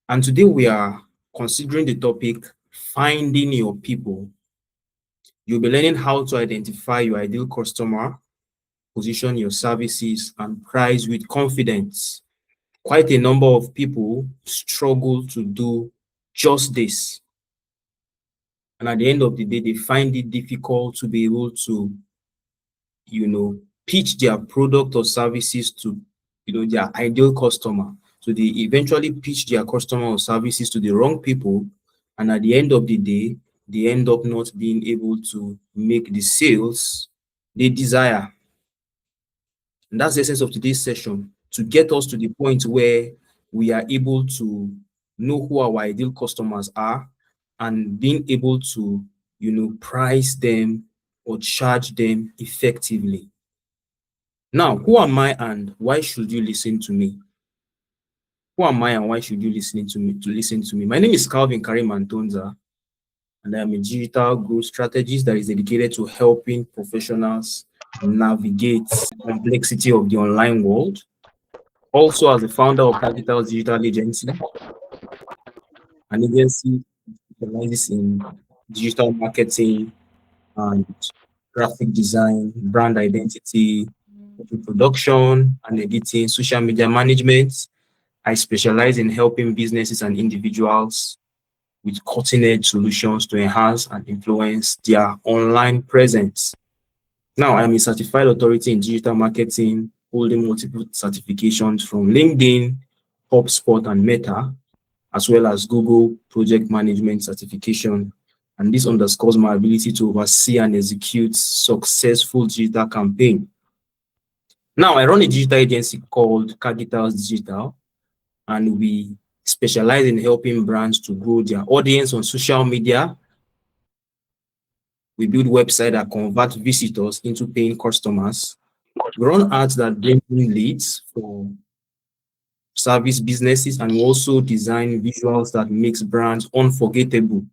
And today we are considering the topic finding your people. You'll be learning how to identify your ideal customer, position your services, and price with confidence. Quite a number of people struggle to do just this. And at the end of the day, they find it difficult to be able to, pitch their product or services to, their ideal customer. So they eventually pitch their customer or services to the wrong people. And at the end of the day, they end up not being able to make the sales they desire. And that's the essence of today's session, to get us to the point where we are able to know who our ideal customers are and being able to, price them or charge them effectively. Now, who am I and why should you listen to me? Who am I and why should you listen to me? My name is Calvin Karim Antonza, and I am a digital growth strategist that is dedicated to helping professionals navigate the complexity of the online world. Also, as the founder of Capital Digital Agency, an agency specializes in digital marketing and graphic design, brand identity, production and editing, social media management. I specialize in helping businesses and individuals with cutting-edge solutions to enhance and influence their online presence. Now, I'm a certified authority in digital marketing, holding multiple certifications from LinkedIn, HubSpot, and Meta, as well as Google Project Management certification. And this underscores my ability to oversee and execute successful digital campaigns. Now, I run a digital agency called Cagital Digital, and we specialize in helping brands to grow their audience on social media. We build websites that convert visitors into paying customers. We run ads that bring in leads for service businesses, and we also design visuals that makes brands unforgettable.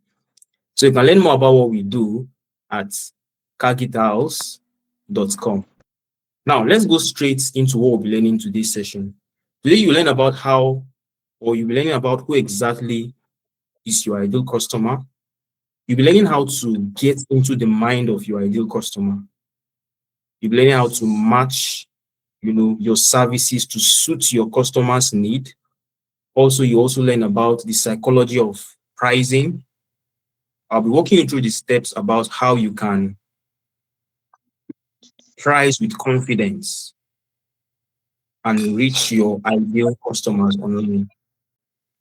So you can learn more about what we do at cagitals.com. Now, let's go straight into what we'll be learning today's session. Today, you learn about you'll be learning about who exactly is your ideal customer. You'll be learning how to get into the mind of your ideal customer. You'll be learning how to match, your services to suit your customer's need. Also, you also learn about the psychology of pricing. I'll be walking you through the steps about how you can price with confidence and reach your ideal customers online.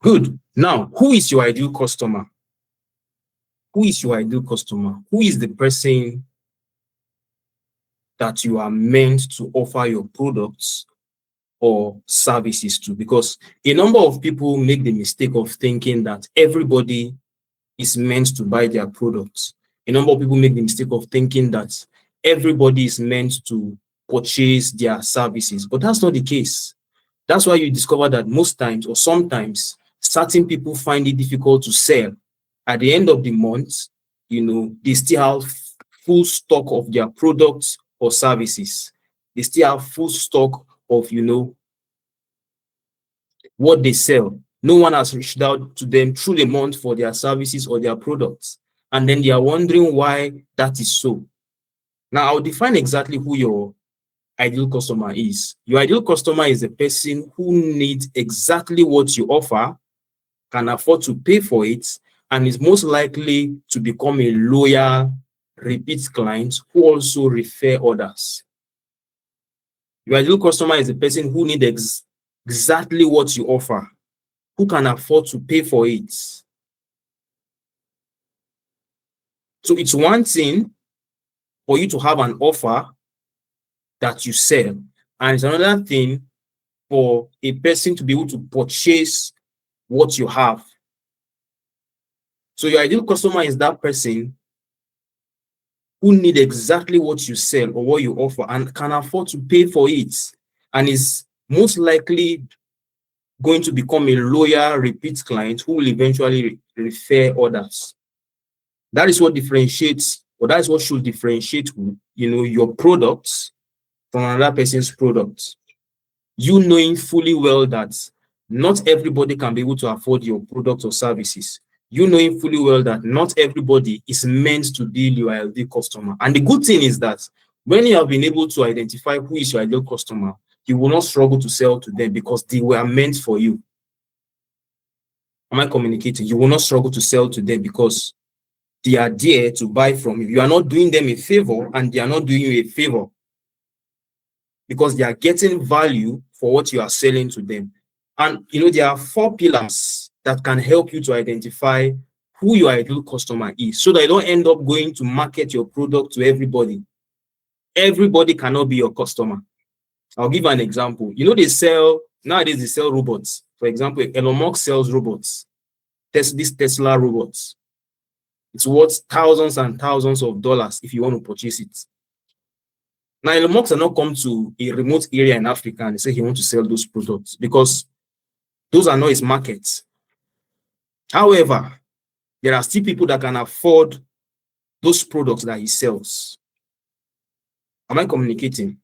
Good. Now, who is your ideal customer? Who is your ideal customer? Who is the person that you are meant to offer your products or services to? Because a number of people make the mistake of thinking that everybody is meant to buy their products. A number of people make the mistake of thinking that everybody is meant to purchase their services, but that's not the case. That's why you discover that most times or sometimes certain people find it difficult to sell. At the end of the month, they still have full stock of their products or services. They still have full stock of, what they sell. No one has reached out to them through the month for their services or their products. And then they are wondering why that is so. Now, I'll define exactly who your ideal customer is. Your ideal customer is a person who needs exactly what you offer, can afford to pay for it, and is most likely to become a loyal, repeat client who also refer others. Your ideal customer is a person who needs exactly what you offer, who can afford to pay for it. So it's one thing for you to have an offer that you sell, and it's another thing for a person to be able to purchase what you have. So your ideal customer is that person who needs exactly what you sell or what you offer and can afford to pay for it, and is most likely going to become a loyal repeat client who will eventually refer others. That is what differentiates, or that is what should differentiate, your products from another person's products. You knowing fully well that Not everybody can be able to afford your products or services. You knowing fully well that not everybody is meant to be your ideal customer. And the good thing is that when you have been able to identify who is your ideal customer, you will not struggle to sell to them because they were meant for you. Am I communicating? You will not struggle to sell to them because they are there to buy from you. You are not doing them a favor and they are not doing you a favor because they are getting value for what you are selling to them. And there are 4 pillars that can help you to identify who your ideal customer is so that you don't end up going to market your product to everybody. Everybody cannot be your customer. I'll give an example. Nowadays they sell robots. For example, Elon Musk sells robots. This Tesla robots. It's worth thousands and thousands of dollars if you want to purchase it. Now, Elon Musk has not come to a remote area in Africa and say he wants to sell those products because those are not his markets. However, there are still people that can afford those products that he sells. Am I communicating?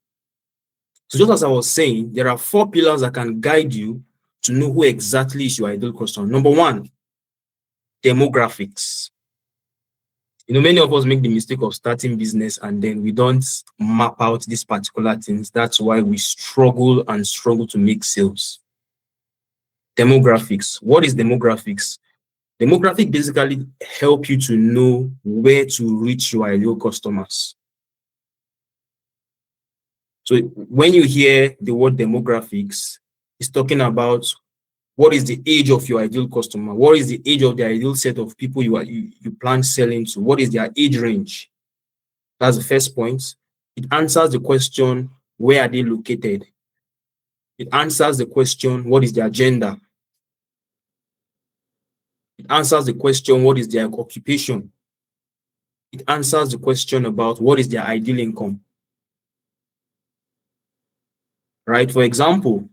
So just as I was saying, there are 4 pillars that can guide you to know who exactly is your ideal customer. Number 1, demographics. Many of us make the mistake of starting business and then we don't map out these particular things. That's why we struggle to make sales. Demographics. What is demographics? Demographics basically help you to know where to reach your ideal customers. So when you hear the word demographics, it's talking about what is the age of your ideal customer? What is the age of the ideal set of people you plan selling to? What is their age range? That's the first point. It answers the question, where are they located? It answers the question, what is their gender? It answers the question, what is their occupation? It answers the question about what is their ideal income. Right? For example,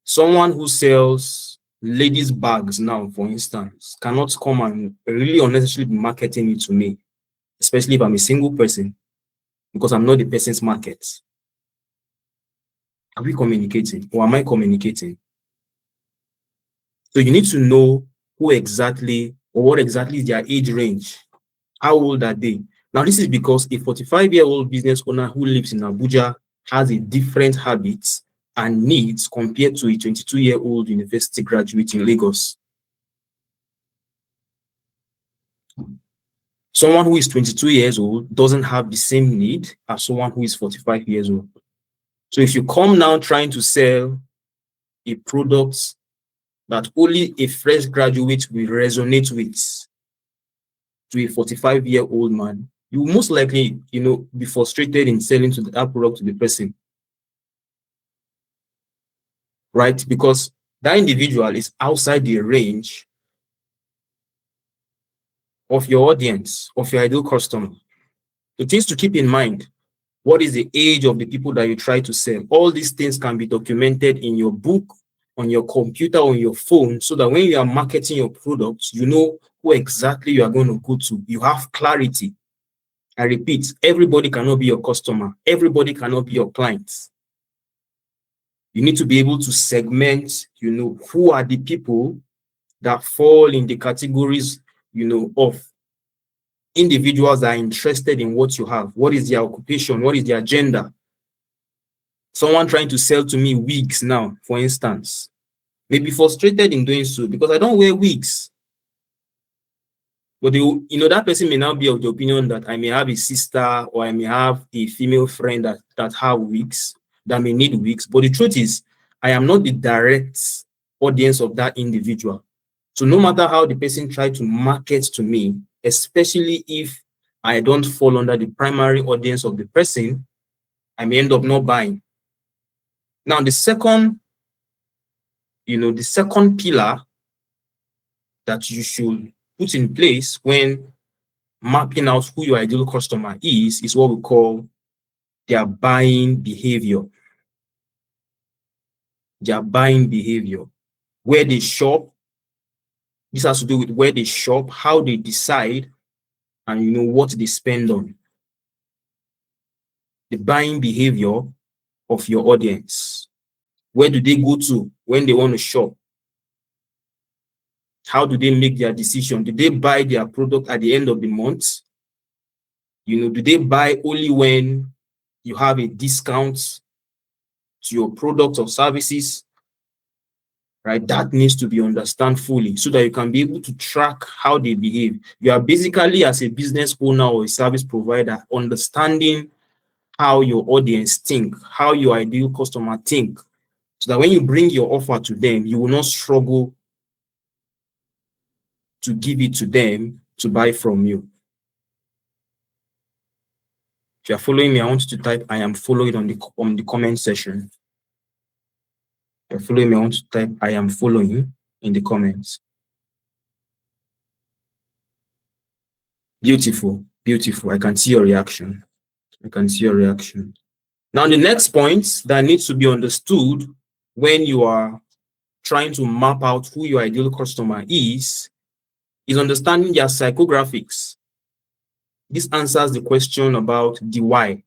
someone who sells ladies' bags now, for instance, cannot come and really unnecessarily be marketing it to me, especially if I'm a single person, because I'm not the person's market. Are we communicating or am I communicating? So you need to know who exactly or what exactly is their age range. How old are they? Now, this is because a 45-year-old business owner who lives in Abuja has a different habits and needs compared to a 22-year-old university graduate in Lagos. Someone who is 22 years old doesn't have the same need as someone who is 45 years old. So if you come now trying to sell a product that only a fresh graduate will resonate with to a 45-year-old man, you will most likely, be frustrated in selling that product to the person. Right? Because that individual is outside the range of your audience, of your ideal customer. The things to keep in mind: what is the age of the people that you try to sell? All these things can be documented in your book, on your computer, on your phone, so that when you are marketing your products, you know who exactly you are going to go to. You have clarity. I repeat, everybody cannot be your customer. Everybody cannot be your client. You need to be able to segment, who are the people that fall in the categories, of individuals that are interested in what you have. What is their occupation? What is their gender? Someone trying to sell to me wigs now, for instance, may be frustrated in doing so because I don't wear wigs. But that person may now be of the opinion that I may have a sister or I may have a female friend that have wigs, that may need wigs. But the truth is, I am not the direct audience of that individual. So no matter how the person try to market to me, especially if I don't fall under the primary audience of the person, I may end up not buying. Now, the second pillar that you should put in place when mapping out who your ideal customer is what we call their buying behavior. Their buying behavior. Where they shop. This has to do with where they shop, how they decide, and what they spend on. The buying behavior of your audience. Where do they go to when they want to shop? How do they make their decision? Do they buy their product at the end of the month? Do they buy only when you have a discount to your products or services? Right? That needs to be understood fully so that you can be able to track how they behave. You are basically, as a business owner or a service provider, understanding how your audience think, how your ideal customer think, so that when you bring your offer to them, you will not struggle to give it to them to buy from you. If you're following me, I want you to type "I am following" on the comment section. If you're following me, I want you to type "I am following" in the comments. Beautiful, beautiful. I can see your reaction. I can see your reaction. Now, the next point that needs to be understood when you are trying to map out who your ideal customer is understanding their psychographics. This answers the question about the why.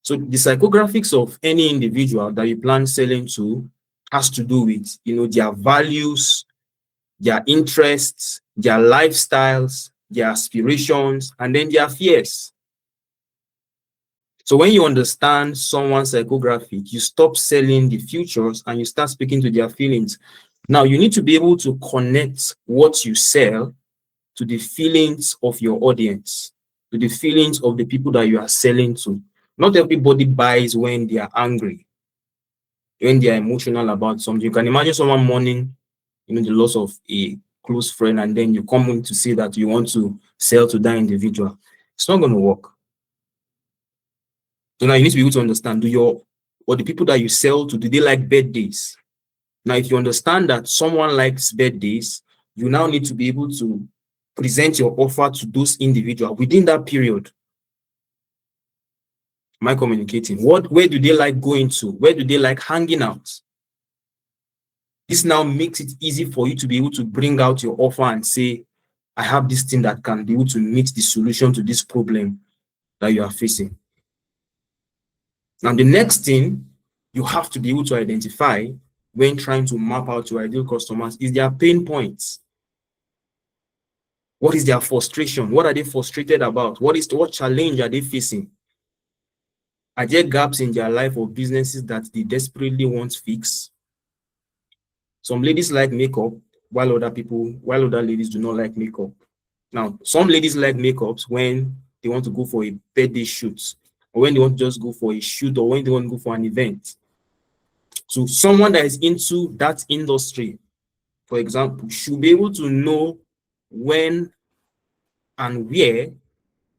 So the psychographics of any individual that you plan selling to has to do with, their values, their interests, their lifestyles, their aspirations, and then their fears. So when you understand someone's psychographic, you stop selling the futures and you start speaking to their feelings. Now, you need to be able to connect what you sell to the feelings of your audience, to the feelings of the people that you are selling to. Not everybody buys when they are angry, when they are emotional about something. You can imagine someone mourning, the loss of a close friend, and then you come in to say that you want to sell to that individual. It's not going to work. So now you need to be able to understand, the people that you sell to, do they like birthdays? Now, if you understand that someone likes birthdays, you now need to be able to present your offer to those individuals within that period. Am I communicating? Where do they like going to? Where do they like hanging out? This now makes it easy for you to be able to bring out your offer and say, I have this thing that can be able to meet the solution to this problem that you are facing. Now, the next thing you have to be able to identify when trying to map out your ideal customers is their pain points. What is their frustration? What are they frustrated about? What challenge are they facing? Are there gaps in their life or businesses that they desperately want fixed? Some ladies like makeup, while other ladies do not like makeup. Now, some ladies like makeups when they want to go for a birthday shoot, or when they want to just go for a shoot, or when they want to go for an event. So someone that is into that industry, for example, should be able to know when and where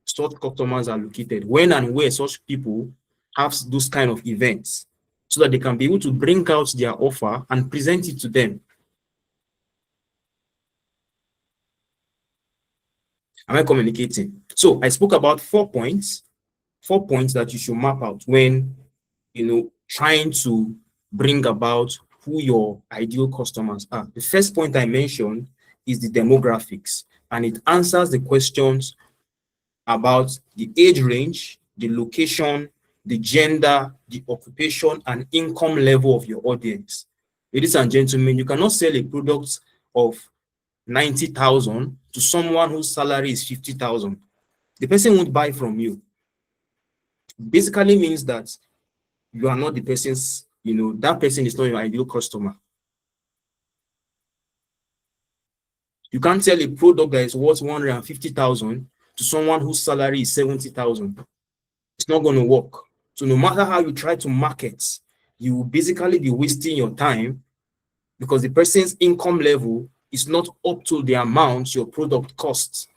such customers are located, when and where such people have those kind of events, so that they can be able to bring out their offer and present it to them. Am I communicating? So I spoke about 4 points that you should map out when trying to bring about who your ideal customers are. The first point I mentioned is the demographics, and it answers the questions about the age range, the location, the gender, the occupation, and income level of your audience. Ladies and gentlemen, you cannot sell a product of 90,000 to someone whose salary is 50,000. The person won't buy from you. Basically means that you are not the person's, that person is not your ideal customer. You can't sell a product that is worth 150,000 to someone whose salary is 70,000. It's not going to work. So no matter how you try to market, you will basically be wasting your time because the person's income level is not up to the amount your product costs.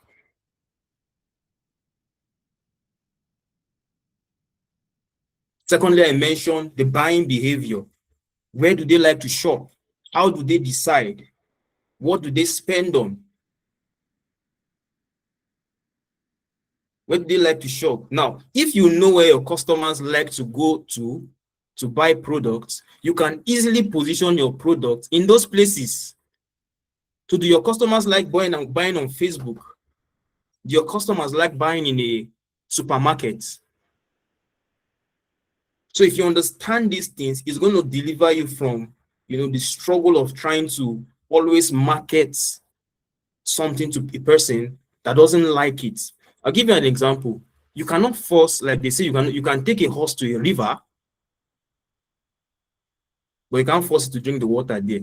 Secondly, I mentioned the buying behavior. Where do they like to shop? How do they decide? What do they spend on? Where do they like to shop? Now, if you know where your customers like to go to buy products, you can easily position your product in those places. So do your customers like buying on Facebook? Do your customers like buying in a supermarket? So if you understand these things, it's going to deliver you from, the struggle of trying to always market something to a person that doesn't like it. I'll give you an example. You cannot force, like they say, you can take a horse to a river, but you can't force it to drink the water there.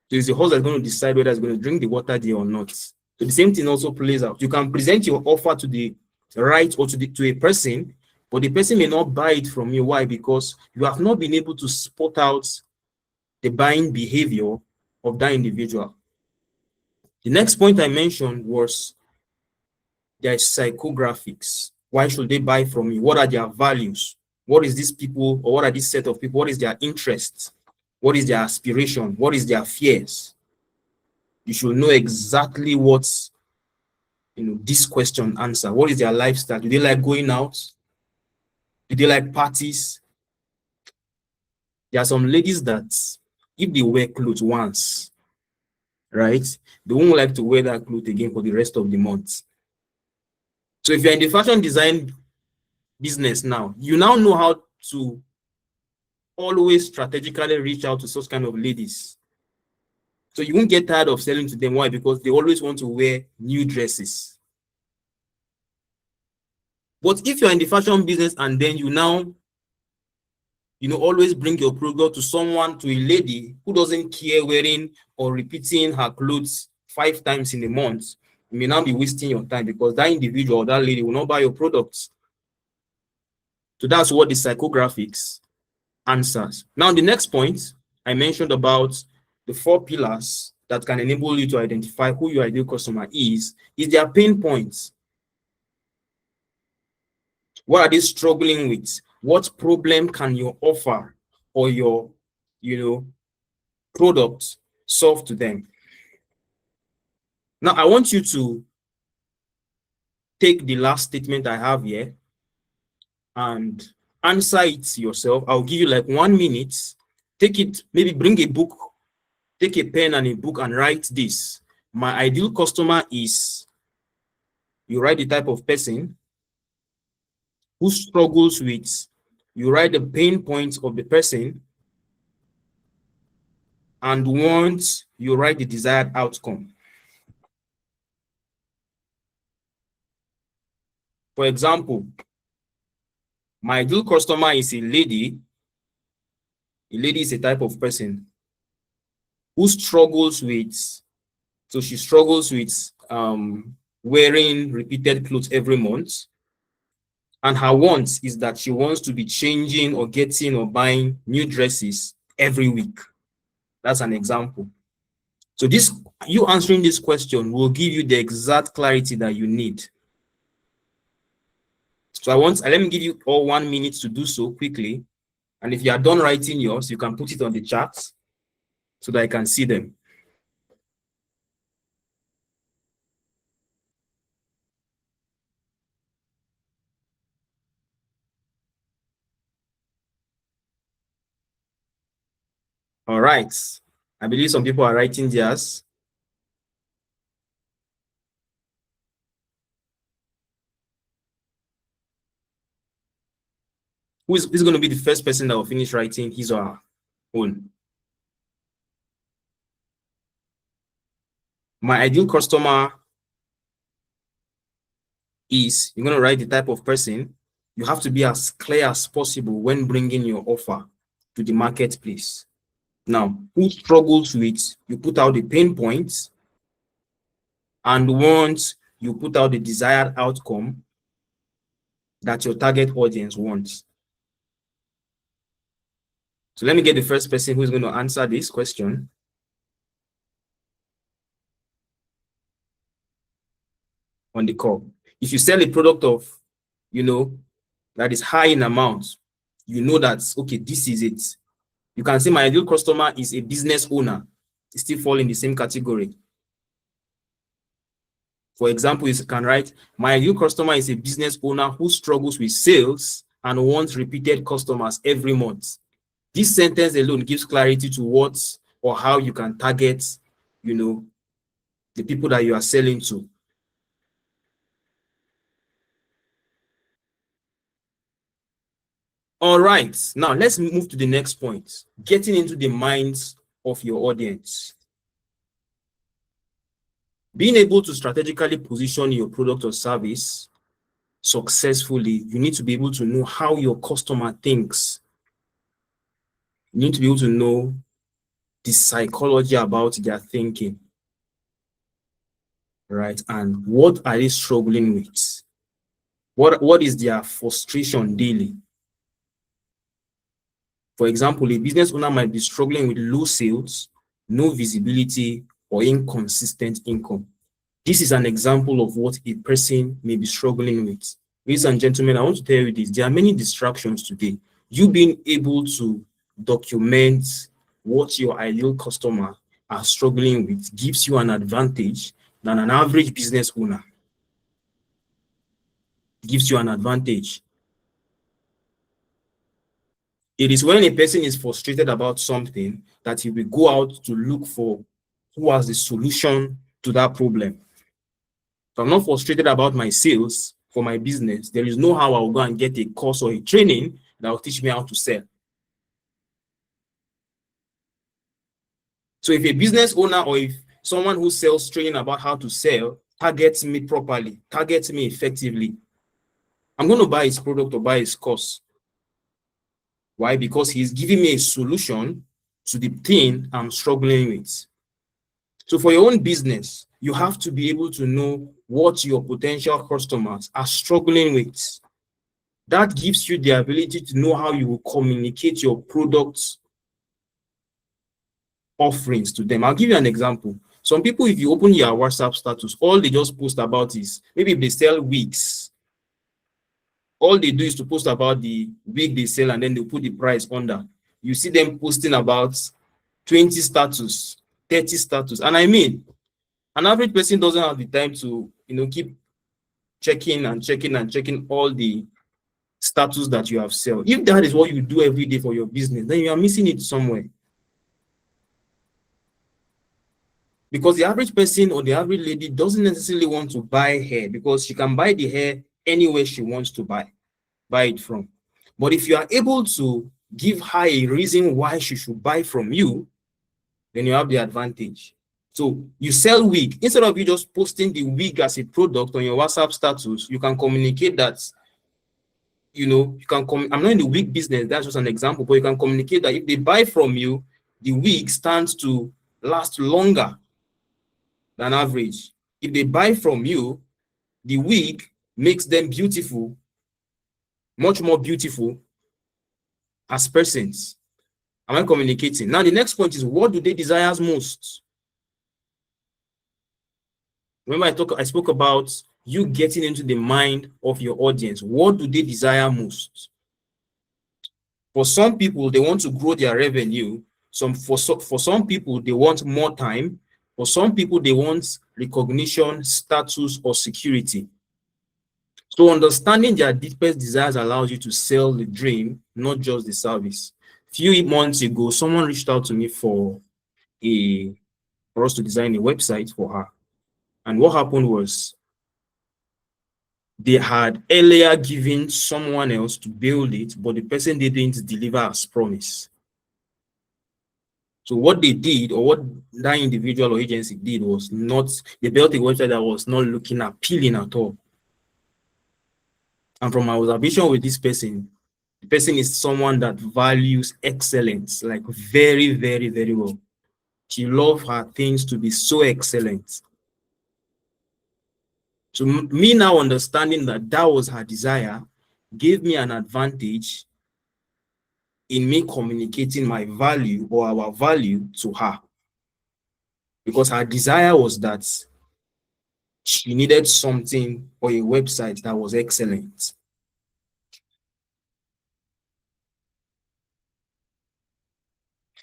So it's the horse that's going to decide whether it's going to drink the water there or not. So the same thing also plays out. You can present your offer to the right or to a person, but the person may not buy it from you. Why? Because you have not been able to spot out the buying behavior of that individual. The next point I mentioned was their psychographics. Why should they buy from you? What are their values? What is these people, or what are this set of people? What is their interests? What is their aspiration? What is their fears? You should know exactly what this question answer. What is their lifestyle? Do they like going out? Do they like parties? There are some ladies that if they wear clothes once, right, they won't like to wear that clothes again for the rest of the month. So if you're in the fashion design business now, you now know how to always strategically reach out to such kind of ladies. So you won't get tired of selling to them. Why? Because they always want to wear new dresses. But if you're in the fashion business and then you now, always bring your product to a lady who doesn't care wearing or repeating her clothes 5 times in a month, you may now be wasting your time because that individual or that lady will not buy your products. So that's what the psychographics answers. Now, the next point I mentioned about the 4 pillars that can enable you to identify who your ideal customer is their pain points. What are they struggling with? What problem can your offer or your, product solve to them? Now, I want you to take the last statement I have here and answer it yourself. I'll give you like 1 minute. Take it, maybe bring a book, take a pen and a book and write this. My ideal customer is, you write the type of person who struggles with, you write the pain points of the person, and once you write the desired outcome. For example, my ideal customer is a lady. A lady is a type of person who struggles with, so she struggles with wearing repeated clothes every month. And her want is that she wants to be changing or getting or buying new dresses every week. That's an example. So you answering this question will give you the exact clarity that you need. So let me give you all 1 minute to do so quickly. And if you are done writing yours, you can put it on the chat so that I can see them. All right. I believe some people are writing theirs. Who's going to be the first person that will finish writing his or her own? My ideal customer is, you're going to write the type of person. You have to be as clear as possible when bringing your offer to the marketplace. Now, who struggles with, you put out the pain points, and once you put out the desired outcome that your target audience wants. So let me get the first person who's going to answer this question. On the call. If you sell a product of, that is high in amount, that, okay, this is it. You can say my ideal customer is a business owner. It still fall in the same category. For example, you can write, my ideal customer is a business owner who struggles with sales and wants repeated customers every month. This sentence alone gives clarity to what or how you can target, the people that you are selling to. All right, now let's move to the next point, getting into the minds of your audience. Being able to strategically position your product or service successfully, you need to be able to know how your customer thinks. You need to be able to know the psychology about their thinking, right? And what are they struggling with? What is their frustration daily? For example, a business owner might be struggling with low sales, no visibility, or inconsistent income. This is an example of what a person may be struggling with. Ladies and gentlemen, I want to tell you this. There are many distractions today. You being able to document what your ideal customer are struggling with gives you an advantage than an average business owner. Gives you an advantage. It is when a person is frustrated about something that he will go out to look for who has the solution to that problem. If I'm not frustrated about my sales for my business, there is no how I'll go and get a course or a training that will teach me how to sell. So if a business owner or if someone who sells training about how to sell targets me properly, targets me effectively, I'm going to buy his product or buy his course. Why? Because he's giving me a solution to the thing I'm struggling with. So for your own business, you have to be able to know what your potential customers are struggling with. That gives you the ability to know how you will communicate your products offerings to them. I'll give you an example. Some people, if you open your WhatsApp status, all they just post about is maybe if they sell wigs, all they do is to post about the wig they sell and then they put the price under. You see them posting about 20 status, 30 status. And I mean, an average person doesn't have the time to, keep checking and checking and checking all the status that you have sell. If that is what you do every day for your business, then you are missing it somewhere. Because the average person or the average lady doesn't necessarily want to buy hair because she can buy the hair anywhere she wants to buy it from. But if you are able to give her a reason why she should buy from you, then you have the advantage. So you sell wig. Instead of you just posting the wig as a product on your WhatsApp status, you can communicate that, I'm not in the wig business, that's just an example, but you can communicate that if they buy from you, the wig stands to last longer than average. If they buy from you, the wig makes them beautiful, much more beautiful as persons. Am I communicating? Now, the next point is, what do they desire most? Remember, I spoke about you getting into the mind of your audience. What do they desire most? For some people, they want to grow their revenue. For some people, they want more time. For some people, they want recognition, status, or security. So understanding their deepest desires allows you to sell the dream, not just the service. A few months ago, someone reached out to me for us to design a website for her. And what happened was they had earlier given someone else to build it, but the person didn't deliver as promised. So what they did, or what that individual or agency did, was they built a website that was not looking appealing at all. And from my observation with this person, the person is someone that values excellence, like very, very, very well. She loves her things to be so excellent. So me now understanding that that was her desire gave me an advantage in me communicating my value or our value to her. Because her desire was that she needed something or a website that was excellent.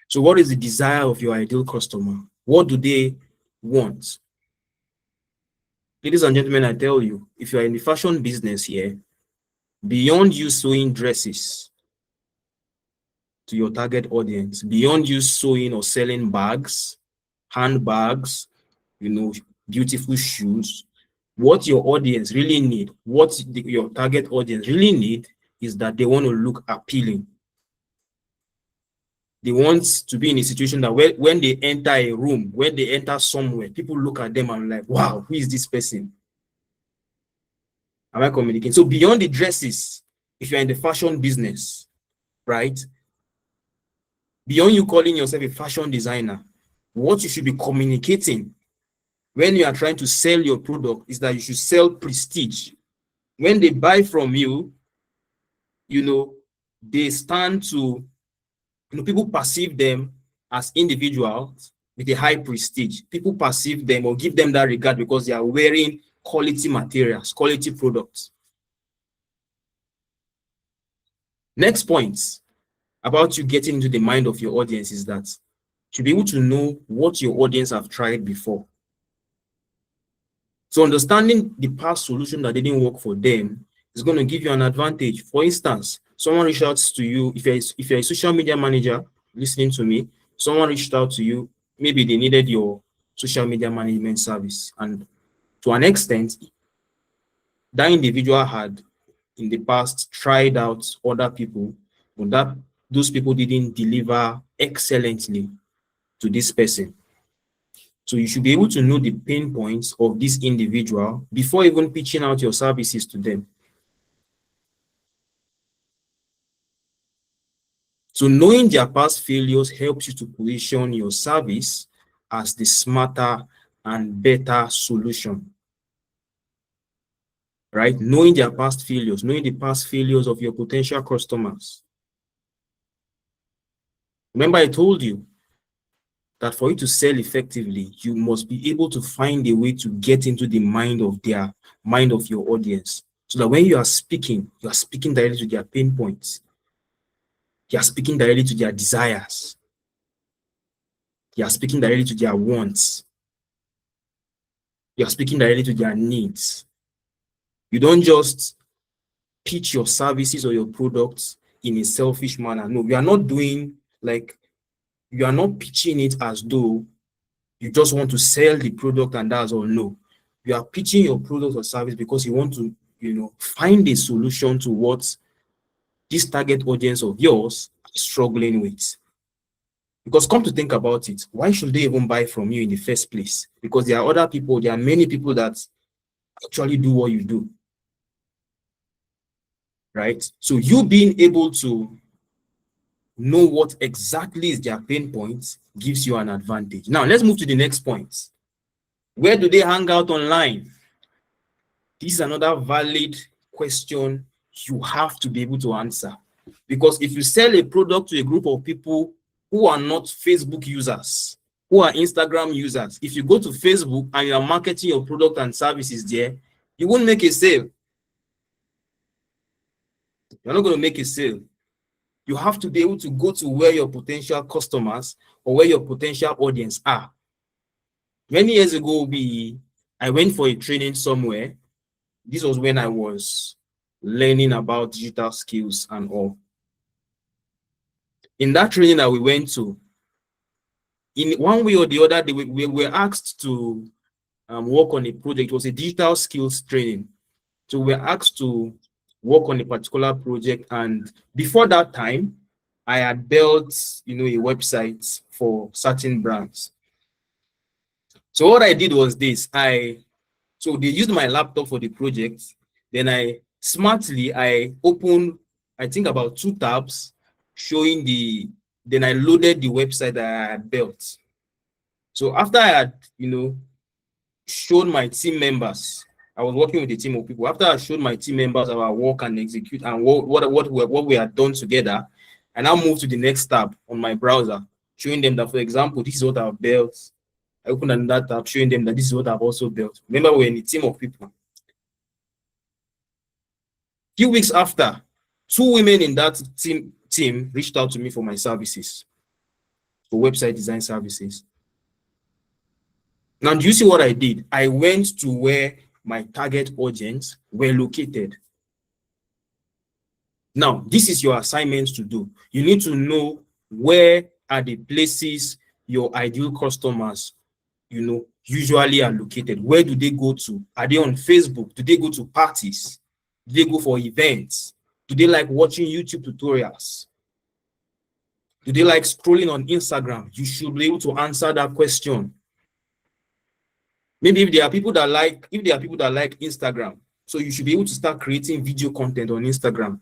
So what is the desire of your ideal customer? What do they want? Ladies and gentlemen, I tell you, if you are in the fashion business here, beyond you sewing dresses to your target audience, beyond you sewing or selling bags, handbags, beautiful shoes, what your audience really need, your target audience really need is that they want to look appealing. They want to be in a situation that when they enter a room, when they enter somewhere, people look at them and like, wow, who is this person? Am I communicating? So beyond the dresses, if you're in the fashion business, right? Beyond you calling yourself a fashion designer, what you should be communicating when you are trying to sell your product is that you should sell prestige. When they buy from you, they stand to, people perceive them as individuals with a high prestige. People perceive them or give them that regard because they are wearing quality materials, quality products. Next point about you getting into the mind of your audience is that to be able to know what your audience have tried before. So understanding the past solution that didn't work for them is going to give you an advantage. For instance, someone reached out to you, if you're a social media manager listening to me, someone reached out to you, maybe they needed your social media management service, and to an extent, that individual had in the past tried out other people, but those people didn't deliver excellently to this person. So you should be able to know the pain points of this individual before even pitching out your services to them. So knowing their past failures helps you to position your service as the smarter and better solution. Right? Knowing their past failures, knowing the past failures of your potential customers. Remember, I told you that for you to sell effectively, you must be able to find a way to get into the mind of your audience. So that when you are speaking directly to their pain points. You are speaking directly to their desires. You are speaking directly to their wants. You are speaking directly to their needs. You don't just pitch your services or your products in a selfish manner. No, we are not doing like, you are not pitching it as though you just want to sell the product and that's all. No, you are pitching your product or service because you want to, find a solution to what this target audience of yours is struggling with. Because come to think about it, why should they even buy from you in the first place? Because there are many people that actually do what you do. Right? So you being able to know what exactly is their pain points gives you an advantage. Now, let's move to the next point. Where do they hang out online? This is another valid question you have to be able to answer. Because if you sell a product to a group of people who are not Facebook users, who are Instagram users, if you go to Facebook and you are marketing your product and services there, you won't make a sale. You're not going to make a sale. You have to be able to go to where your potential customers or where your potential audience are. Many years ago, I went for a training somewhere. This was when I was learning about digital skills and all. In that training that we went to, in one way or the other, we were asked to work on a project. It was a digital skills training. So we were asked to work on a particular project. And before that time, I had built, a website for certain brands. So what I did was this. So they used my laptop for the project. Then I opened, I think about 2 tabs showing then I loaded the website that I had built. So after I had, shown my team members, I was working with a team of people. After I showed my team members our work and execute and what we had done together, I now moved to the next tab on my browser, showing them that, for example, this is what I've built. I opened another tab showing them that this is what I've also built. Remember, we're in a team of people. Few weeks after, 2 women in that team reached out to me for my services, for website design services. Now, do you see what I did? I went to where my target audience were located. Now, this is your assignment to do. You need to know where are the places your ideal customers, usually are located. Where do they go to? Are they on Facebook? Do they go to parties? Do they go for events? Do they like watching YouTube tutorials? Do they like scrolling on Instagram? You should be able to answer that question. Maybe if there are people that like Instagram, so you should be able to start creating video content on Instagram,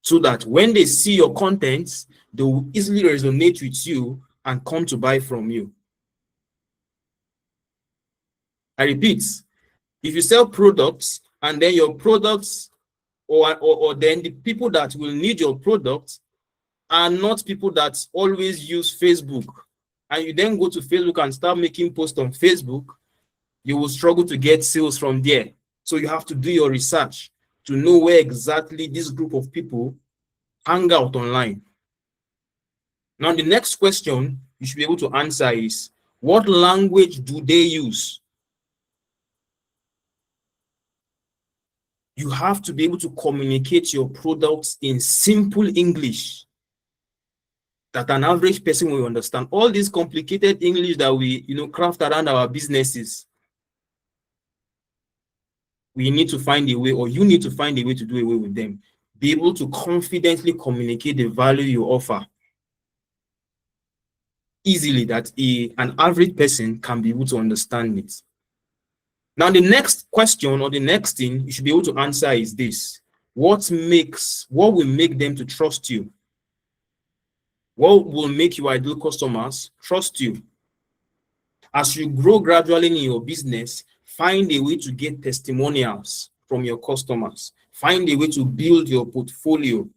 so that when they see your content, they will easily resonate with you and come to buy from you. I repeat, if you sell products and then your products or then the people that will need your product are not people that always use Facebook, and you then go to Facebook and start making posts on Facebook, you will struggle to get sales from there. So you have to do your research to know where exactly this group of people hang out online. Now, the next question you should be able to answer is, what language do they use? You have to be able to communicate your products in simple English that an average person will understand. All this complicated English that we craft around our businesses, we need to find a way, or you need to find a way to do away with them. Be able to confidently communicate the value you offer easily, that an average person can be able to understand it. Now, the next question or the next thing you should be able to answer is this: what will make them to trust you? What will make your ideal customers trust you? As you grow gradually in your business, find a way to get testimonials from your customers. Find a way to build your portfolio.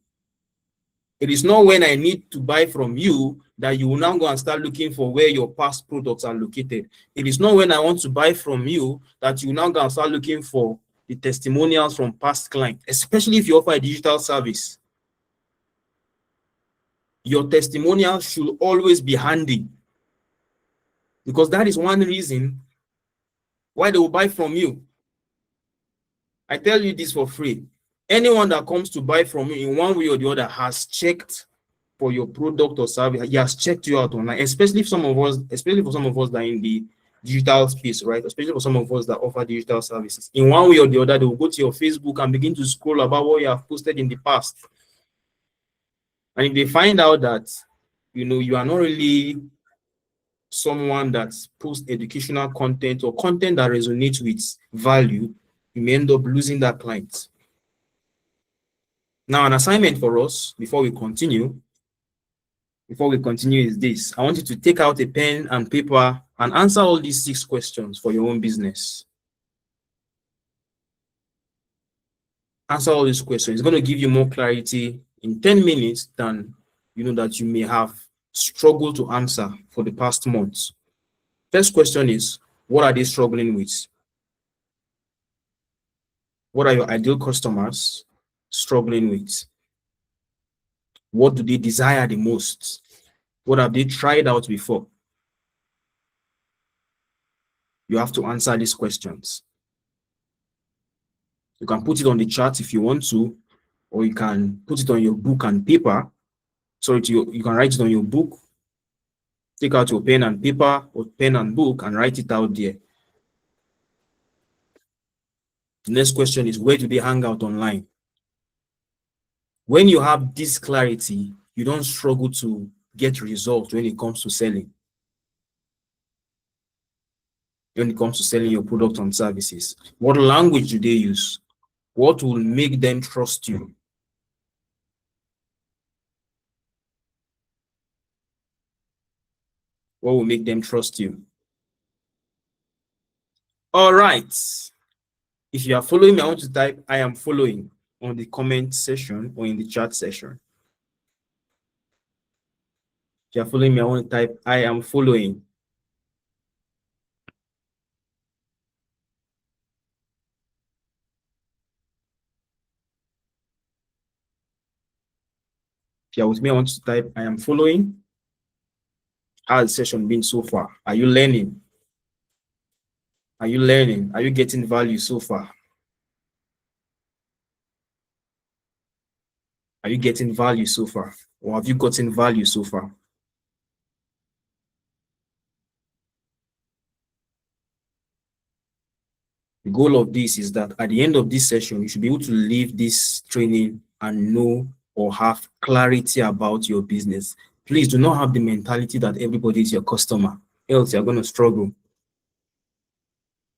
It is not when I need to buy from you that you will now go and start looking for where your past products are located. It is not when I want to buy from you that you will now go and start looking for the testimonials from past clients, especially if you offer a digital service. Your testimonial should always be handy, because that is one reason why they will buy from you. I tell you this for free. Anyone that comes to buy from you in one way or the other has checked for your product or service. He has checked you out online, especially for some of us that are in the digital space, right? Especially for some of us that offer digital services. In one way or the other, they will go to your Facebook and begin to scroll about what you have posted in the past. And if they find out that you are not really someone that posts educational content or content that resonates with value, you may end up losing that client. Now, an assignment for us before we continue is this: I want you to take out a pen and paper and answer all these 6 questions for your own business. Answer all these questions. It's going to give you more clarity in 10 minutes than that you may have struggled to answer for the past months. First question is, what are they struggling with? What are your ideal customers struggling with? What do they desire the most? What have they tried out before? You have to answer these questions. You can put it on the chart if you want to, or you can put it on your book and paper. So you can write it on your book. Take out your pen and paper or pen and book and write it out there. The next question is, where do they hang out online? When you have this clarity, you don't struggle to get results when it comes to selling. When it comes to selling your product and services, what language do they use? What will make them trust you? What will make them trust you? All right. If you are following me, I want to type "I am following" on the comment section or in the chat section. If you are following me, I want to type "I am following." If you are with me, I want to type "I am following." How's the session been so far? Are you learning? Are you learning? Are you getting value so far? Are you getting value so far? Or have you gotten value so far? The goal of this is that at the end of this session, you should be able to leave this training and know or have clarity about your business. Please do not have the mentality that everybody is your customer, else you're going to struggle.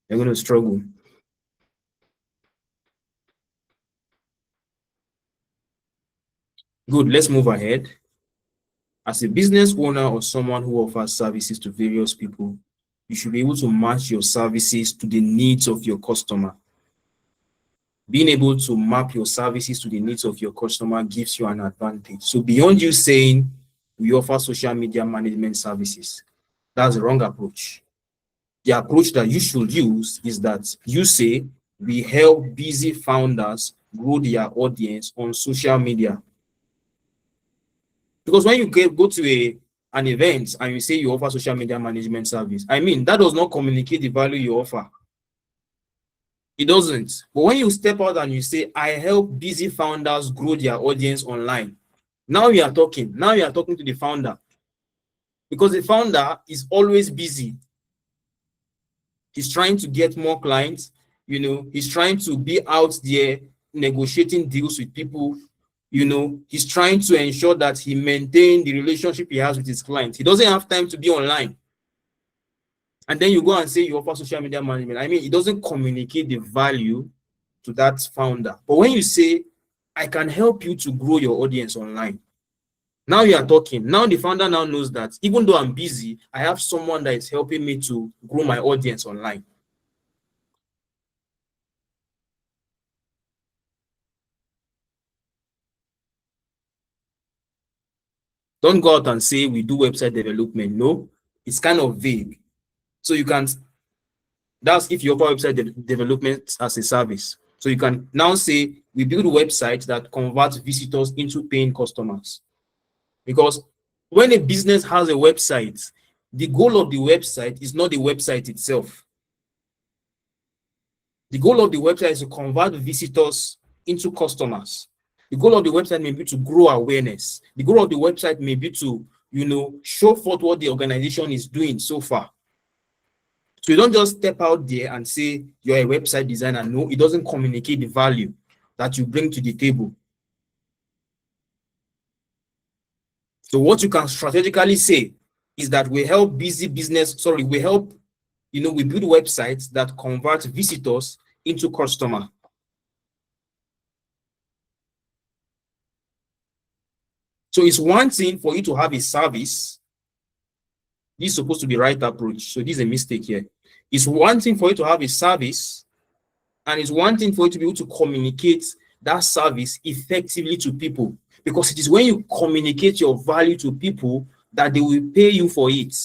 You're going to struggle. Good, let's move ahead. As a business owner or someone who offers services to various people, you should be able to match your services to the needs of your customer. Being able to map your services to the needs of your customer gives you an advantage. So beyond you saying we offer social media management services, that's the wrong approach. The approach that you should use is that you say we help busy founders grow their audience on social media. Because when you go to an event and you say you offer social media management service, I mean, that does not communicate the value you offer. It doesn't. But when you step out and you say, I help busy founders grow their audience online, now you are talking. Now you are talking to the founder. Because the founder is always busy. He's trying to get more clients. You know, he's trying to be out there negotiating deals with people. You know, he's trying to ensure that he maintains the relationship he has with his clients. He doesn't have time to be online. And then you go and say you offer social media management. I mean, it doesn't communicate the value to that founder. But when you say, I can help you to grow your audience online, now you are talking. Now the founder now knows that even though I'm busy, I have someone that is helping me to grow my audience online. Don't go out and say we do website development. No, it's kind of vague. So you can, that's if you offer website development as a service. So you can now say we build websites that convert visitors into paying customers. Because when a business has a website, the goal of the website is not the website itself. The goal of the website is to convert visitors into customers. The goal of the website may be to grow awareness. The goal of the website may be to, you know, show forth what the organization is doing so far. So you don't just step out there and say you're a website designer. No, it doesn't communicate the value that you bring to the table. So what you can strategically say is that we help we help, you know, we build websites that convert visitors into customer. So it's one thing for you to have a service. This is supposed to be right approach. So this is a mistake here. It's one thing for you to have a service, and it's one thing for you to be able to communicate that service effectively to people. Because it is when you communicate your value to people that they will pay you for it.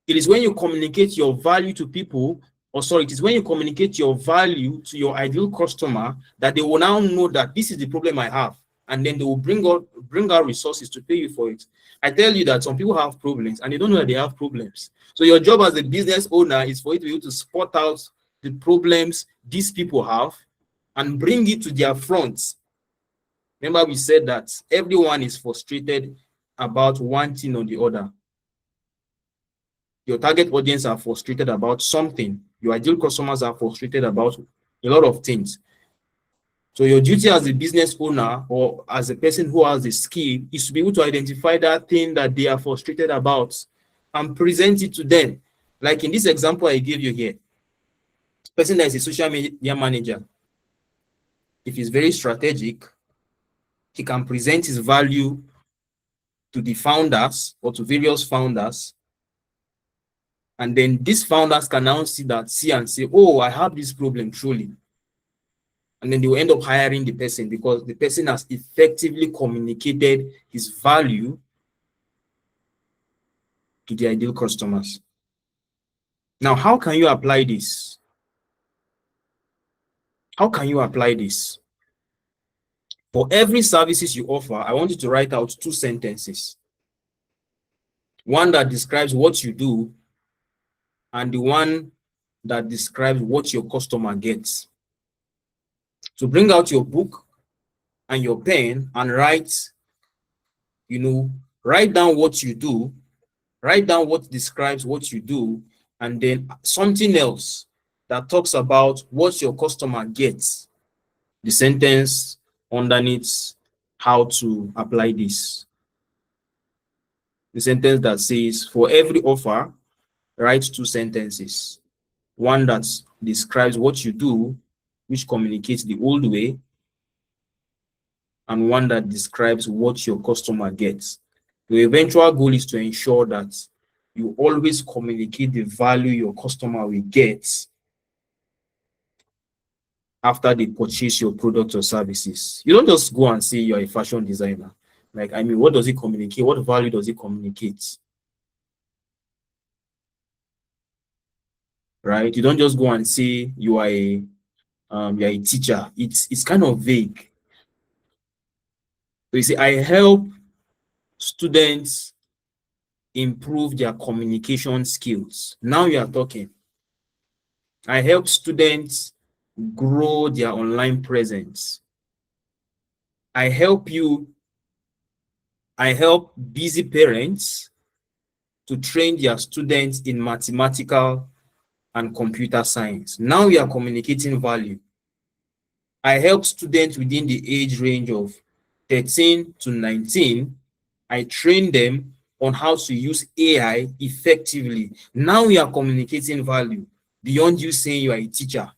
It is when you communicate your value to people, it is when you communicate your value to your ideal customer that they will now know that this is the problem I have. And then they will bring out resources to pay you for it. I tell you that some people have problems and they don't know that they have problems. So your job as a business owner is for you to be able to spot out the problems these people have and bring it to their front. Remember, we said that everyone is frustrated about one thing or the other. Your target audience are frustrated about something. Your ideal customers are frustrated about a lot of things. So your duty as a business owner or as a person who has a skill is to be able to identify that thing that they are frustrated about and present it to them. Like in this example I gave you here, person that is a social media manager, if he's very strategic, he can present his value to the founders or to various founders. And then these founders can now see and say, oh, I have this problem truly. And then they will end up hiring the person because the person has effectively communicated his value to the ideal customers. Now, how can you apply this? How can you apply this? For every services you offer, I want you to write out 2 sentences. One that describes what you do and the one that describes what your customer gets. So bring out your book and your pen and write down what you do, write down what describes what you do, and then something else that talks about what your customer gets. The sentence underneath how to apply this. The sentence that says, for every offer, write 2 sentences. One that describes what you do, which communicates the old way, and one that describes what your customer gets. The eventual goal is to ensure that you always communicate the value your customer will get after they purchase your product or services. You don't just go and say you're a fashion designer. Like, I mean, what does it communicate? What value does it communicate? Right? You don't just go and say you're a teacher. It's kind of vague. So you say, I help students improve their communication skills. Now you are talking. I help students grow their online presence. I help busy parents to train their students in mathematical and computer science. Now we are communicating value. I help students within the age range of 13 to 19. I train them on how to use AI effectively. Now we are communicating value beyond you saying you are a teacher.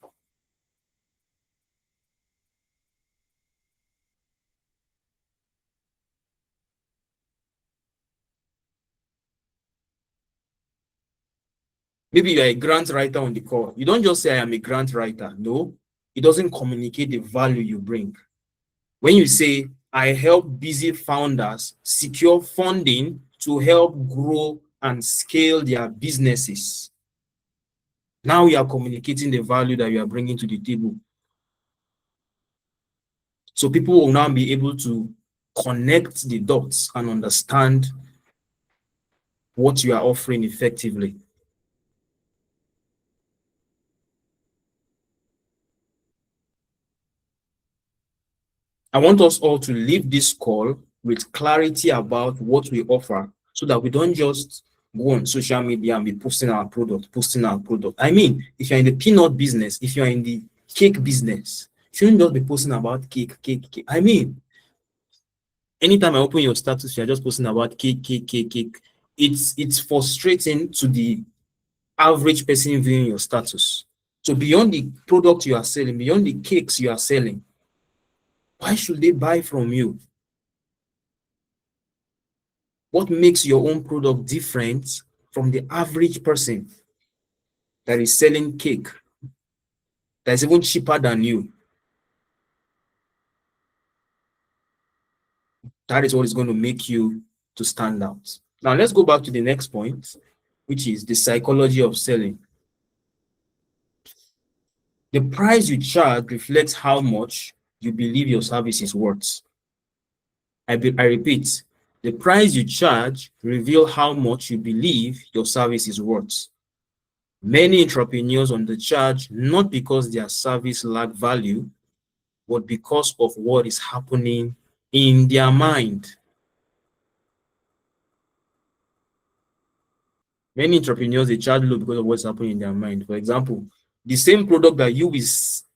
Maybe you're a grant writer on the call. You don't just say, I am a grant writer. No, it doesn't communicate the value you bring. When you say, I help busy founders secure funding to help grow and scale their businesses. Now you are communicating the value that you are bringing to the table. So people will now be able to connect the dots and understand what you are offering effectively. I want us all to leave this call with clarity about what we offer so that we don't just go on social media and be posting our product. I mean, if you're in the peanut business, if you're in the cake business, you shouldn't just be posting about cake. I mean, anytime I open your status, you're just posting about cake. It's frustrating to the average person viewing your status. So beyond the product you are selling, beyond the cakes you are selling, why should they buy from you? What makes your own product different from the average person that is selling cake that is even cheaper than you? That is what is going to make you to stand out. Now let's go back to the next point, which is the psychology of selling. The price you charge reflects how much you believe your service is worth. I repeat, the price you charge reveals how much you believe your service is worth. Many entrepreneurs undercharge not because their service lack value, but because of what is happening in their mind. Many entrepreneurs, they charge low because of what's happening in their mind. For example, the same product that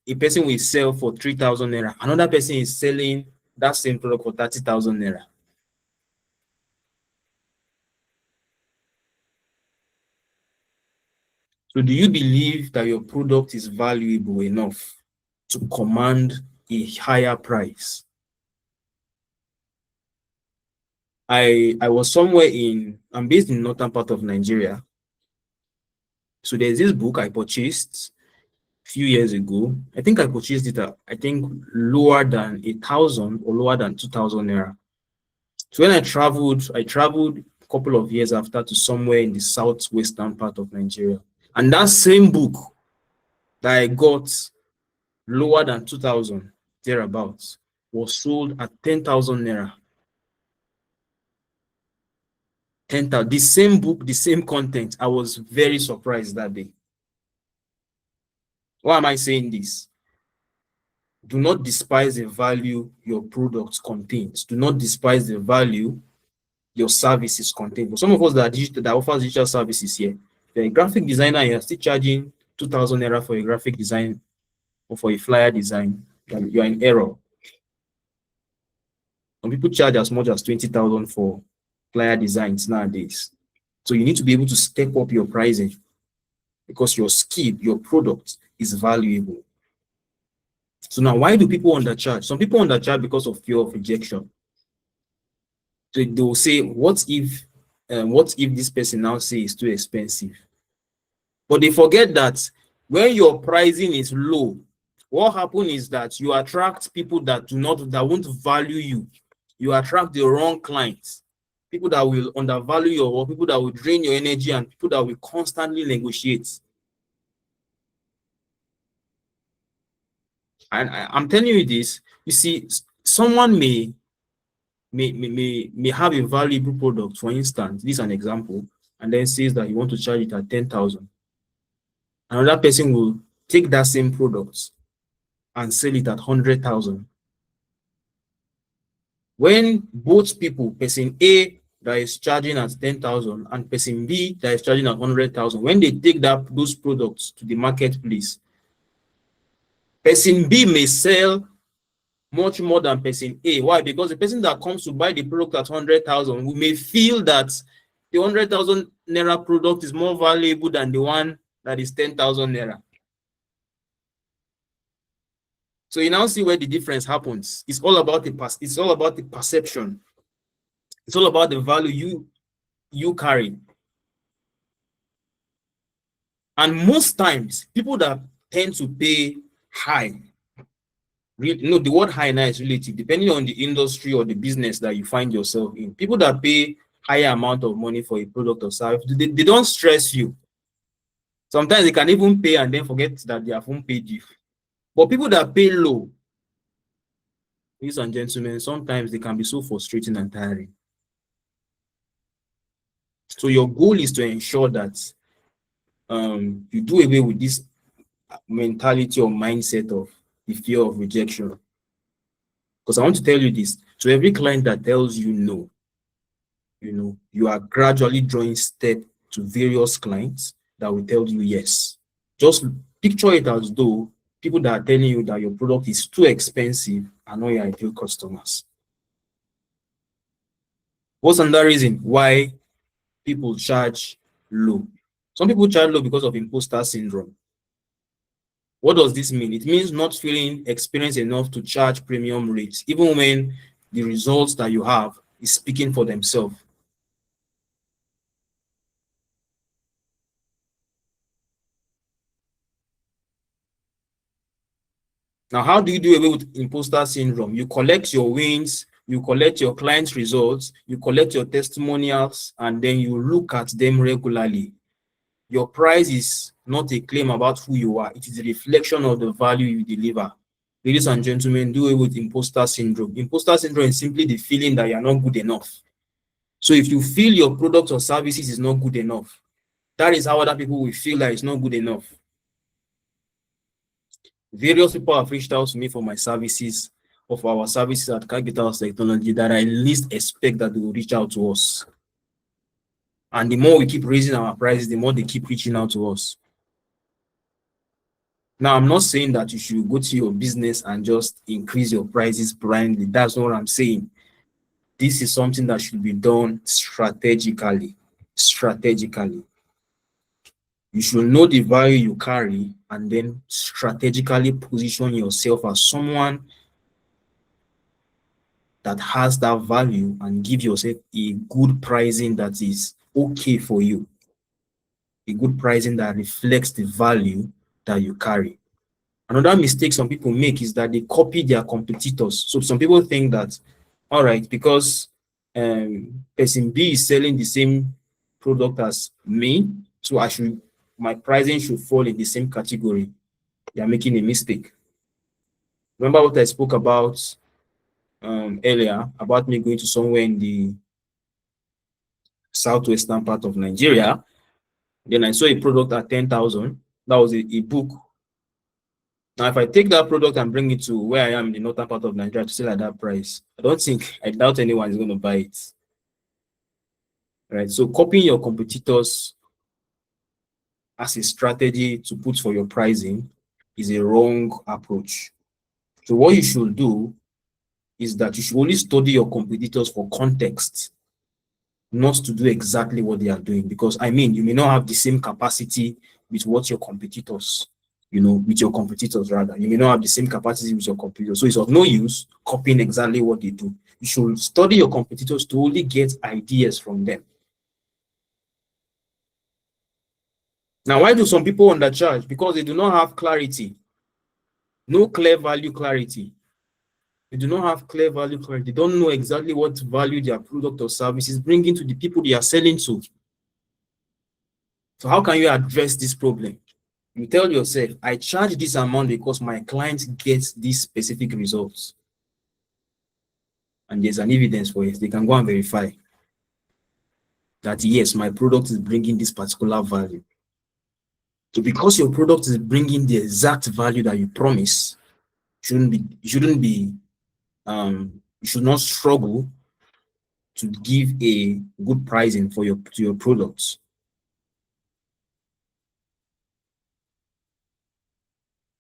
a person will sell for 3,000 naira, another person is selling that same product for 30,000 naira. So do you believe that your product is valuable enough to command a higher price? I was somewhere I'm based in northern part of Nigeria. So there's this book I purchased a few years ago. I think I purchased it at, I think, lower than 1,000 or lower than 2,000 naira. So when I traveled a couple of years after to somewhere in the southwestern part of Nigeria. And that same book that I got lower than 2,000, thereabouts, was sold at 10,000 naira. 10,000, the same book, the same content. I was very surprised that day. Why am I saying this? Do not despise the value your product contains. Do not despise the value your services contain. For some of us that offers digital services here, if you're a graphic designer, you're still charging 2,000 naira for a graphic design or for a flyer design, you are in error. Some people charge as much as 20,000 for flyer designs nowadays. So you need to be able to step up your pricing because your skill, your product is valuable. So now, why do people undercharge? Some people undercharge because of fear of rejection. So they'll say, what if this person now says it's too expensive? But they forget that when your pricing is low, what happens is that you attract people that won't value you. You attract the wrong clients, people that will undervalue your work, people that will drain your energy, and people that will constantly negotiate. And I'm telling you this, you see, someone may have a valuable product, for instance, this is an example, and then says that you want to charge it at 10,000. Another person will take that same product and sell it at 100,000. When both people, person A that is charging at 10,000 and person B that is charging at 100,000, when they take those products to the marketplace, person B may sell much more than person A. Why? Because the person that comes to buy the product at 100,000 may feel that the 100,000 naira product is more valuable than the one that is 10,000 naira. So you now see where the difference happens. It's all about the perception. It's all about the value you carry. And most times, people that tend to pay high, the word high now is relative, depending on the industry or the business that you find yourself in. People that pay higher amount of money for a product or service, they don't stress you. Sometimes they can even pay and then forget that they have paid you. But people that pay low, ladies and gentlemen, sometimes they can be so frustrating and tiring. So your goal is to ensure that you do away with this mentality or mindset of the fear of rejection. Because I want to tell you this, to every client that tells you no, you are gradually drawing step to various clients that will tell you yes. Just picture it as though people that are telling you that your product is too expensive are not your ideal customers. What's another reason why people charge low? Some people charge low because of imposter syndrome. What does this mean? It means not feeling experienced enough to charge premium rates, even when the results that you have is speaking for themselves. Now, how do you do away with imposter syndrome? You collect your wins, you collect your clients' results, you collect your testimonials, and then you look at them regularly. Your price is not a claim about who you are. It is a reflection of the value you deliver. Ladies and gentlemen, do away with imposter syndrome. Imposter syndrome is simply the feeling that you are not good enough. So if you feel your product or services is not good enough, that is how other people will feel that it's not good enough. Various people have reached out to me for my services, or for our services at Capital House Technology, that I least expect that they will reach out to us. And the more we keep raising our prices, the more they keep reaching out to us. Now, I'm not saying that you should go to your business and just increase your prices blindly. That's not what I'm saying. This is something that should be done strategically. Strategically. You should know the value you carry and then strategically position yourself as someone that has that value and give yourself a good pricing that is okay for you. A good pricing that reflects the value that you carry. Another mistake some people make is that they copy their competitors. So some people think that, all right, because person B is selling the same product as me, so my pricing should fall in the same category. They are making a mistake. Remember what I spoke about earlier about me going to somewhere in the southwestern part of Nigeria. Then I saw a product at 10,000. That was a book. Now, if I take that product and bring it to where I am in the northern part of Nigeria to sell at that price, I doubt anyone is going to buy it. Right? So copying your competitors as a strategy to put for your pricing is a wrong approach. So what you should do is that you should only study your competitors for context, not to do exactly what they are doing. Because I mean, you may not have the same capacity with what your competitors, with your competitors rather. You may not have the same capacity with your competitors. So it's of no use copying exactly what they do. You should study your competitors to only get ideas from them. Now, why do some people undercharge? Because they do not have clarity. No clear value clarity. They do not have clear value clarity. They don't know exactly what value their product or service is bringing to the people they are selling to. So how can you address this problem? You tell yourself, I charge this amount because my client gets these specific results. And there's an evidence for it. They can go and verify that, yes, my product is bringing this particular value. So because your product is bringing the exact value that you promise, you should not struggle to give a good pricing to your products.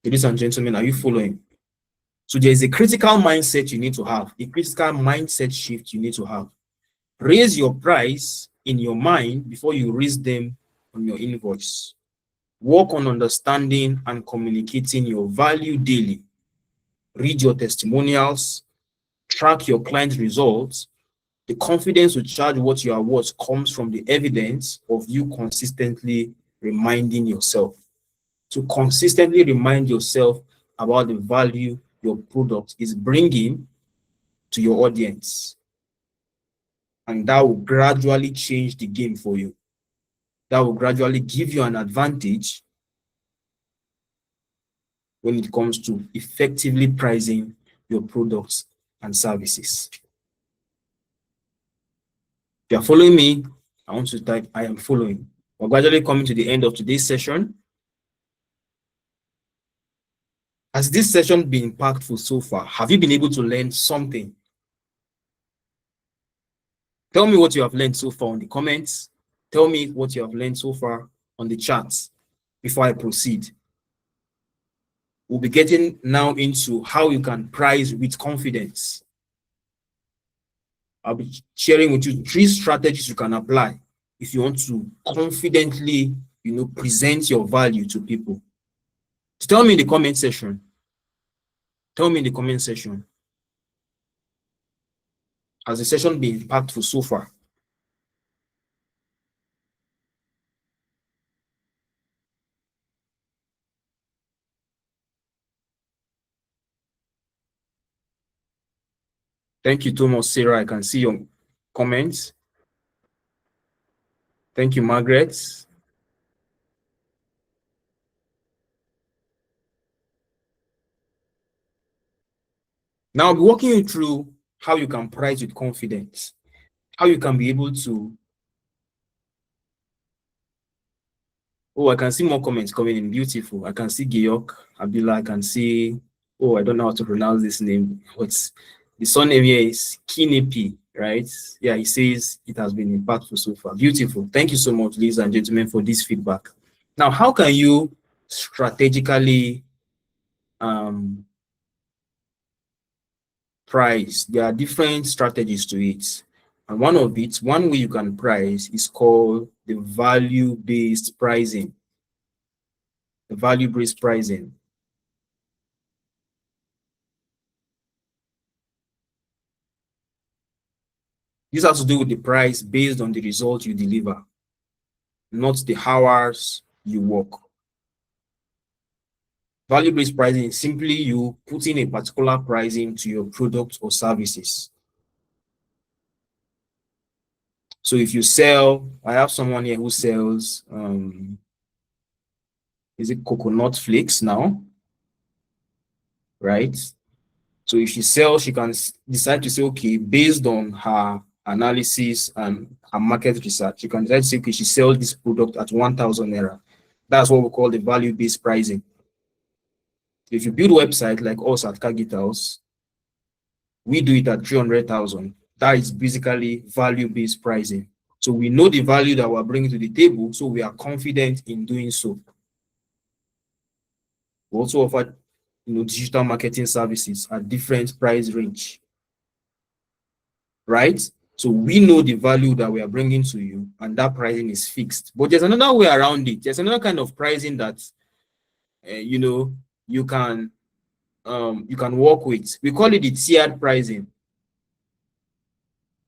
Ladies and gentlemen, are you following? So there is a critical mindset you need to have, a critical mindset shift you need to have. Raise your price in your mind before you raise them on your invoice. Work on understanding and communicating your value daily. Read your testimonials, track your client results. The confidence to charge what you are worth comes from the evidence of you consistently reminding yourself. To consistently remind yourself about the value your product is bringing to your audience. And that will gradually change the game for you. That will gradually give you an advantage when it comes to effectively pricing your products and services. If you are following me, I want to type, I am following. We're gradually coming to the end of today's session. Has this session been impactful so far? Have you been able to learn something? Tell me what you have learned so far in the comments. Tell me what you have learned so far on the chat before I proceed. We'll be getting now into how you can price with confidence. I'll be sharing with you 3 strategies you can apply if you want to confidently, present your value to people. So tell me in the comment section. Tell me in the comment section. Has the session been impactful so far? Thank you, Thomas, Sarah. I can see your comments. Thank you, Margaret. Now I'll be walking you through how you can price with confidence, how you can be able to. Oh, I can see more comments coming in. Beautiful. I can see Giyok, Abdullah. I can see, I don't know how to pronounce this name. What's the surname here is Kinepi, right? Yeah, he says it has been impactful so far. Beautiful. Thank you so much, ladies and gentlemen, for this feedback. Now, how can you strategically price? There are different strategies to it. And one way you can price is called the value-based pricing. The value-based pricing. This has to do with the price based on the result you deliver, not the hours you work. Value-based pricing is simply you putting a particular pricing to your product or services. So if you sell, I have someone here who sells, is it coconut flakes now? Right? So if she sells, she can decide to say, okay, based on her analysis and her market research, you can decide to say, okay, she sells this product at 1,000 naira. That's what we call the value-based pricing. If you build a website like us at Kagit House, we do it at 300,000. That is basically value-based pricing. So we know the value that we're bringing to the table, so we are confident in doing so. We also offer, digital marketing services at different price range, right? So we know the value that we are bringing to you, and that pricing is fixed. But there's another way around it. There's another kind of pricing that you can work with. We call it the tiered pricing.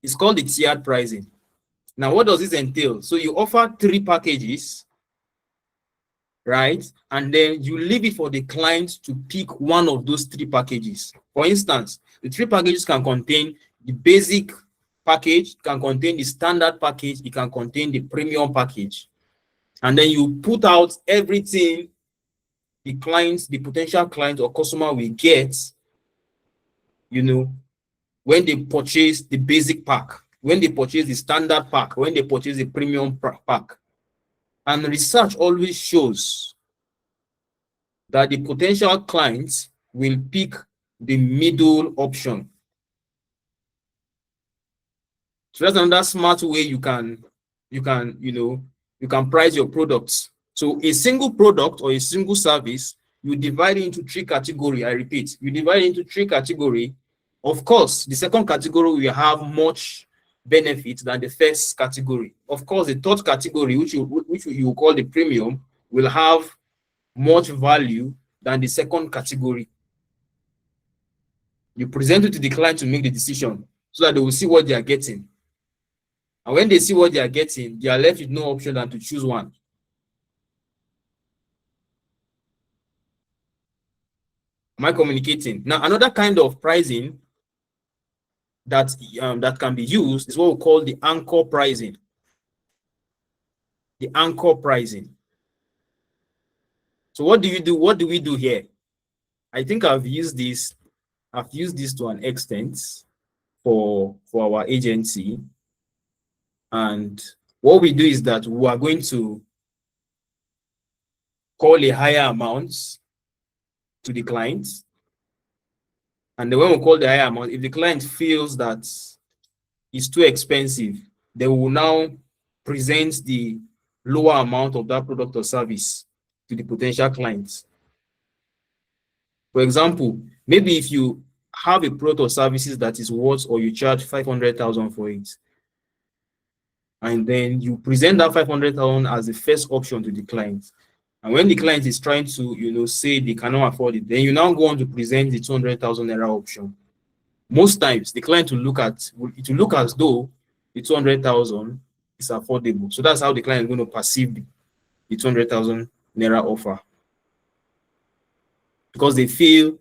It's called the tiered pricing. Now, what does this entail? So you offer 3 packages, right? And then you leave it for the client to pick one of those 3 packages. For instance, the 3 packages can contain the basic package, can contain the standard package, it can contain the premium package. And then you put out everything the potential client or customer will get, when they purchase the basic pack, when they purchase the standard pack, when they purchase the premium pack. And research always shows that the potential clients will pick the middle option. So that's another smart way you can price your products. So a single product or a single service, you divide it into 3 categories. I repeat, you divide it into 3 categories. Of course, the second category will have much benefit than the first category. Of course, the third category, which you call the premium, will have much value than the second category. You present it to the client to make the decision so that they will see what they are getting. And when they see what they are getting, they are left with no option than to choose one. Am I communicating? Now, another kind of pricing that can be used is what we call the anchor pricing. The anchor pricing. So what do you do? What do we do here? I think I've used this to an extent for our agency. And what we do is that we are going to call a higher amount to the client. And then when we call the higher amount, if the client feels that it's too expensive, they will now present the lower amount of that product or service to the potential clients. For example, maybe if you have a product or services that is worth, or you charge 500,000 for it, and then you present that 500,000 as the first option to the client. And when the client is trying to, say they cannot afford it, then you now go on to present the 200,000 naira option. Most times, the client will look as though the 200,000 is affordable. So that's how the client is going to perceive the 200,000 naira offer, because they feel,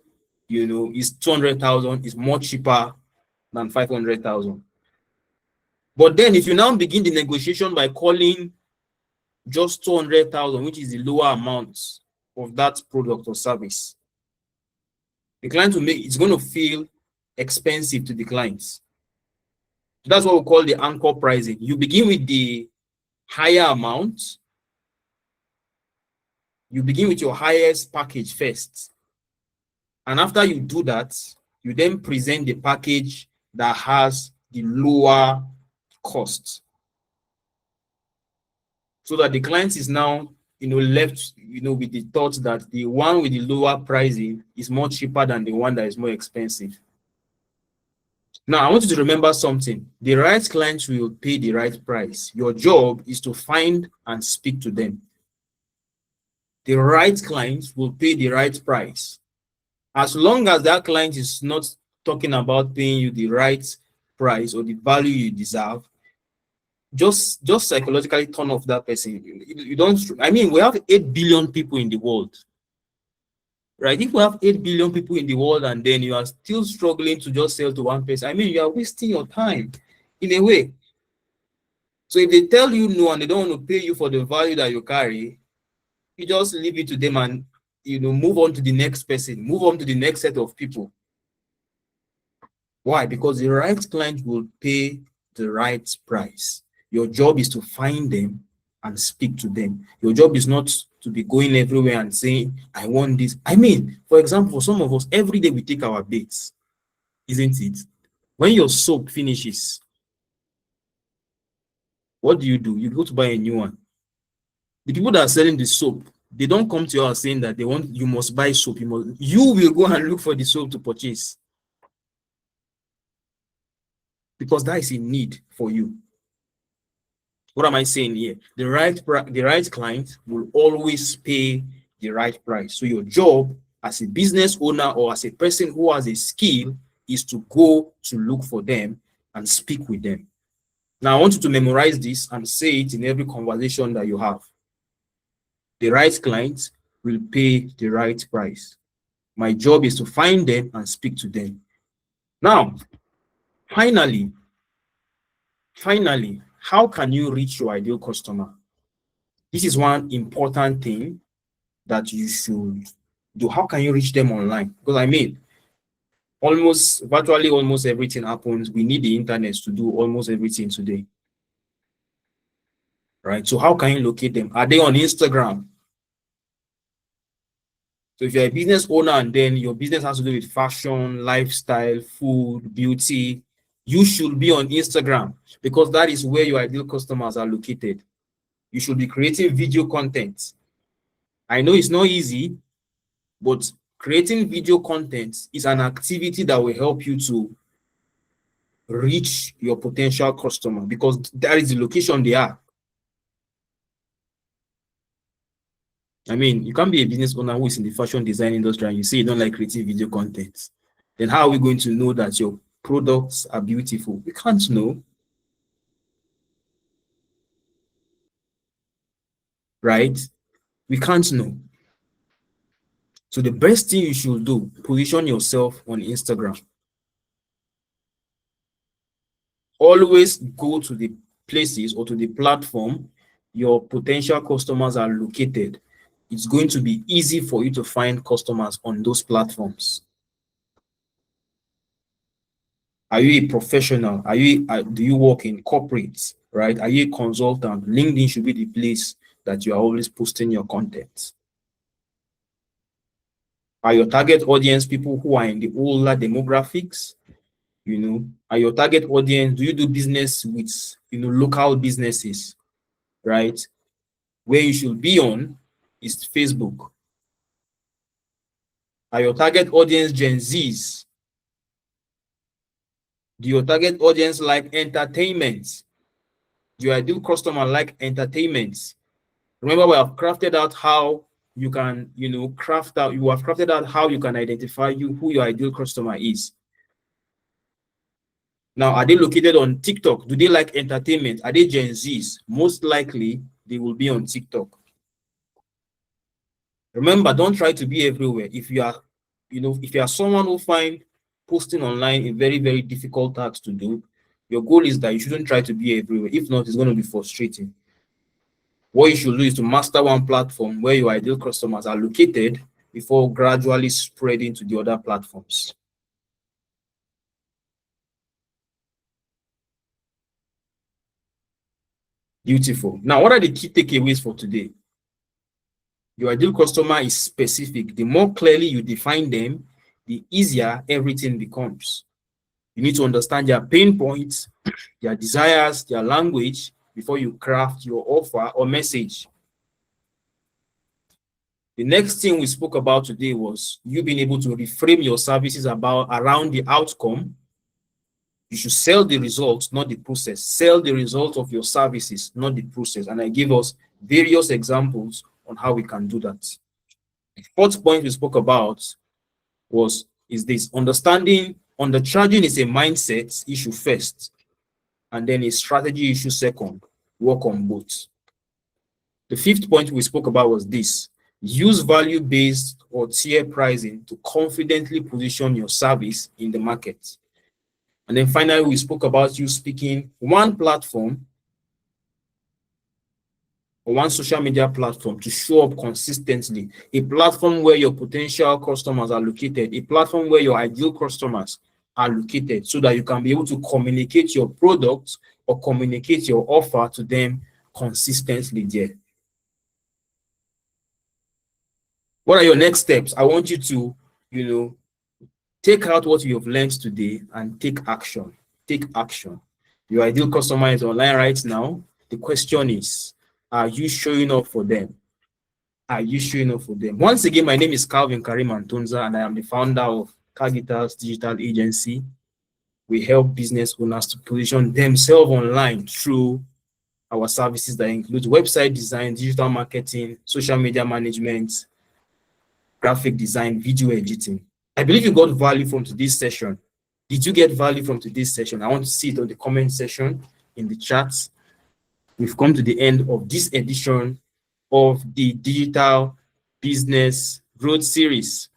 it's 200,000 is more cheaper than 500,000. But then, if you now begin the negotiation by calling just 200,000, which is the lower amount of that product or service, the client it's going to feel expensive to the clients. So that's what we call the anchor pricing. You begin with the higher amount. You begin with your highest package first. And after you do that, you then present the package that has the lower cost, so that the client is now left with the thought that the one with the lower pricing is more cheaper than the one that is more expensive. Now, I want you to remember something. The right clients will pay the right price. Your job is to find and speak to them. The right clients will pay the right price. As long as that client is not talking about paying you the right price or the value you deserve, just psychologically turn off that person. You don't. I mean, we have 8 billion people in the world, right? If we have 8 billion people in the world and then you are still struggling to just sell to one person, I mean, you are wasting your time in a way. So if they tell you no and they don't want to pay you for the value that you carry, you just leave it to them and move on to the next person, move on to the next set of people. Why? Because the right client will pay the right price. Your job is to find them and speak to them. Your job is not to be going everywhere and saying, I want this. I mean, for example, some of us, every day we take our baths, isn't it? When your soap finishes, What do? You go to buy a new one. The people that are selling the soap, they don't come to you and saying that you must buy soap. You will go and look for the soap to purchase, because that is a need for you. What am I saying here? The right client will always pay the right price. So your job as a business owner or as a person who has a skill is to go to look for them and speak with them. Now, I want you to memorize this and say it in every conversation that you have. The right client will pay the right price. My job is to find them and speak to them. Now, finally, how can you reach your ideal customer? This is one important thing that you should do. How can you reach them online? Because I mean, virtually almost everything happens. We need the internet to do almost everything today. Right? So how can you locate them? Are they on Instagram? So if you're a business owner and then your business has to do with fashion, lifestyle, food, beauty, you should be on Instagram, because that is where your ideal customers are located. You should be creating video content. I know it's not easy, but creating video content is an activity that will help you to reach your potential customer, because that is the location they are. I mean, you can't be a business owner who is in the fashion design industry and you say you don't like creating video content. Then how are we going to know that your products are beautiful? We can't know. Right? We can't know. So the best thing you should do, position yourself on Instagram. Always go to the places or to the platform your potential customers are located. It's going to be easy for you to find customers on those platforms. Are you a professional? Do you work in corporates, right? Are you a consultant? LinkedIn should be the place that you are always posting your content. Are your target audience people who are in the older demographics? Are your target audience, do you do business with, local businesses, right? Where you should be on is Facebook. Are your target audience Gen Zs? Do your target audience like entertainment? Do your ideal customer like entertainment? Remember, we have crafted out how you can, you have crafted out how you can identify who your ideal customer is. Now, are they located on TikTok? Do they like entertainment? Are they Gen Zs? Most likely, they will be on TikTok. Remember, don't try to be everywhere. If you are someone who find posting online a very, very difficult task to do, your goal is that you shouldn't try to be everywhere. If not, it's going to be frustrating. What you should do is to master one platform where your ideal customers are located before gradually spreading to the other platforms. Beautiful. Now, what are the key takeaways for today? Your ideal customer is specific. The more clearly you define them, the easier everything becomes. You need to understand their pain points, their desires, their language before you craft your offer or message. The next thing we spoke about today was you being able to reframe your services around the outcome. You should sell the results, not the process. Sell the result of your services, not the process. And I gave us various examples on how we can do that. The fourth point we spoke about is this: understanding undercharging is a mindset issue first, and then a strategy issue second. Work on both. The fifth point we spoke about was this: use value-based or tier pricing to confidently position your service in the market. And then finally, we spoke about you speaking one platform or one social media platform to show up consistently, a platform where your potential customers are located, a platform where your ideal customers are located, so that you can be able to communicate your product or communicate your offer to them consistently there. What are your next steps? I want you to, take out what you have learned today and take action. Take action. Your ideal customer is online right now. The question is, are you showing up for them? Are you showing up for them? Once again, my name is Calvin Karim Antonza, and I am the founder of Cagital's digital agency. We help business owners to position themselves online through our services that include website design, digital marketing, social media management, graphic design, video editing. I believe you got value from today's session. Did you get value from today's session? I want to see it on the comment section in the chats. We've come to the end of this edition of the Digital Business Growth Series.